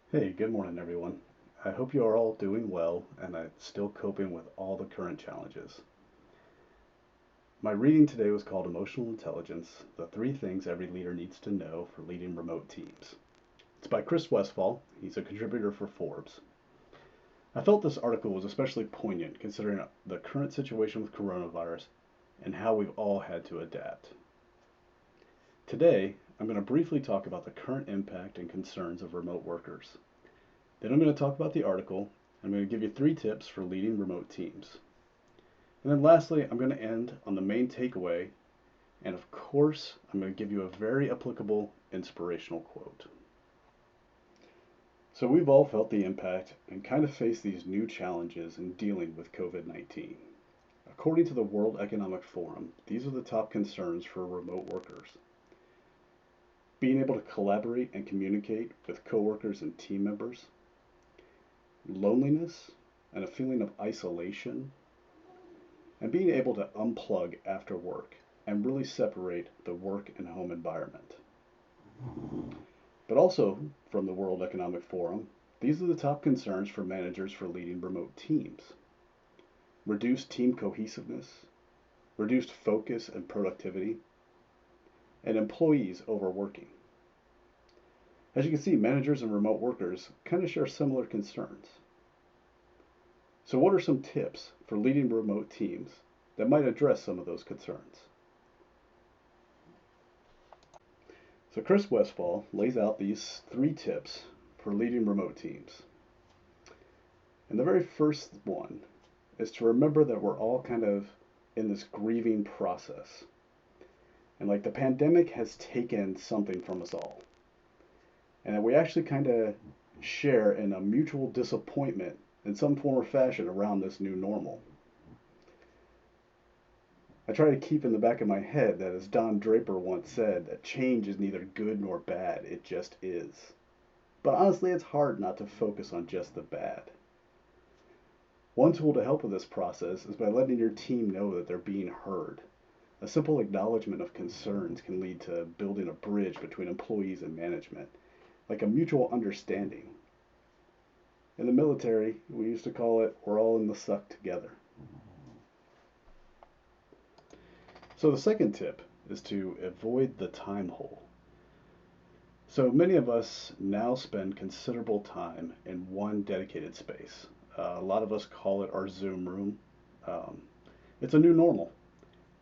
Hey, good morning, everyone. I hope you are all doing well and still coping with all the current challenges. My reading today was called Emotional Intelligence, the three things every leader needs to know for leading remote teams. It's by Chris Westfall. He's a contributor for Forbes. I felt this article was especially poignant considering the current situation with coronavirus and how we've all had to adapt. Today, I'm going to briefly talk about the current impact and concerns of remote workers. Then I'm going to talk about the article. I'm going to give you three tips for leading remote teams. And then lastly, I'm going to end on the main takeaway. And of course, I'm going to give you a very applicable inspirational quote. So we've all felt the impact and kind of faced these new challenges in dealing with COVID-19. According to the World Economic Forum, these are the top concerns for remote workers. Being able to collaborate and communicate with coworkers and team members, loneliness and a feeling of isolation, and being able to unplug after work and really separate the work and home environment. But also, from the World Economic Forum, these are the top concerns for managers for leading remote teams. Reduced team cohesiveness, reduced focus and productivity, and employees overworking. As you can see, managers and remote workers kind of share similar concerns. So what are some tips for leading remote teams that might address some of those concerns? So Chris Westfall lays out these three tips for leading remote teams. And the very first one is to remember that we're all kind of in this grieving process. And like the pandemic has taken something from us all. And that we actually kind of share in a mutual disappointment in some form or fashion around this new normal. I try to keep in the back of my head that, as Don Draper once said, that change is neither good nor bad, it just is. But honestly, it's hard not to focus on just the bad. One tool to help with this process is by letting your team know that they're being heard. A simple acknowledgement of concerns can lead to building a bridge between employees and management, like a mutual understanding. In the military, we used to call it, we're all in the suck together. So the second tip is to avoid the time hole. So many of us now spend considerable time in one dedicated space. A lot of us call it our Zoom room. Um, it's a new normal,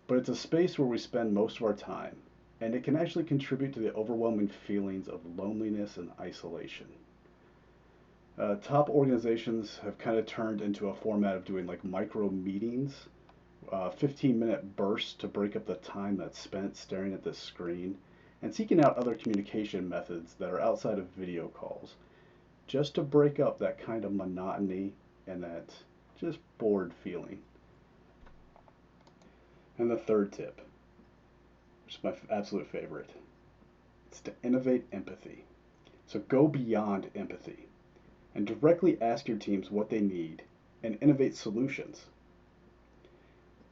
but it's a space where we spend most of our time, and it can actually contribute to the overwhelming feelings of loneliness and isolation. Top organizations have kind of turned into a format of doing like micro meetings, 15-minute bursts to break up the time that's spent staring at this screen, and seeking out other communication methods that are outside of video calls, just to break up that kind of monotony and that just bored feeling. And the third tip, which is my absolute favorite, it's to innovate empathy. So go beyond empathy and directly ask your teams what they need and innovate solutions.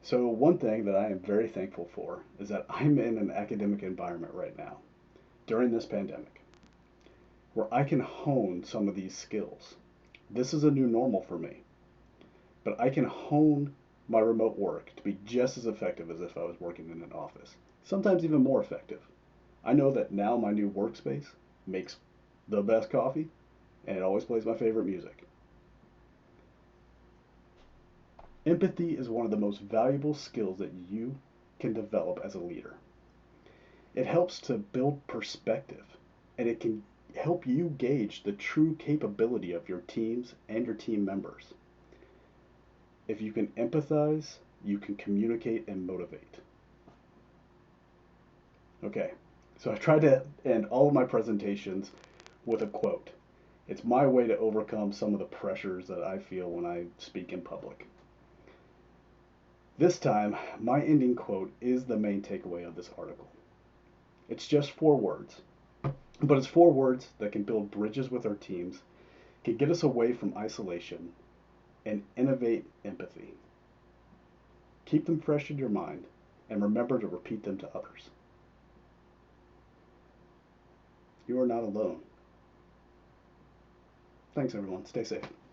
So one thing that I am very thankful for is that I'm in an academic environment right now during this pandemic where I can hone some of these skills. This is a new normal for me, but I can hone my remote work to be just as effective as if I was working in an office, sometimes even more effective. I know that now my new workspace makes the best coffee and it always plays my favorite music. Empathy is one of the most valuable skills that you can develop as a leader. It helps to build perspective, and it can help you gauge the true capability of your teams and your team members. If you can empathize, you can communicate and motivate. Okay, so I try to end all of my presentations with a quote. It's my way to overcome some of the pressures that I feel when I speak in public. This time, my ending quote is the main takeaway of this article. It's just 4 words, but it's 4 words that can build bridges with our teams, can get us away from isolation, and innovate empathy. Keep them fresh in your mind, and remember to repeat them to others. You are not alone. Thanks, everyone. Stay safe.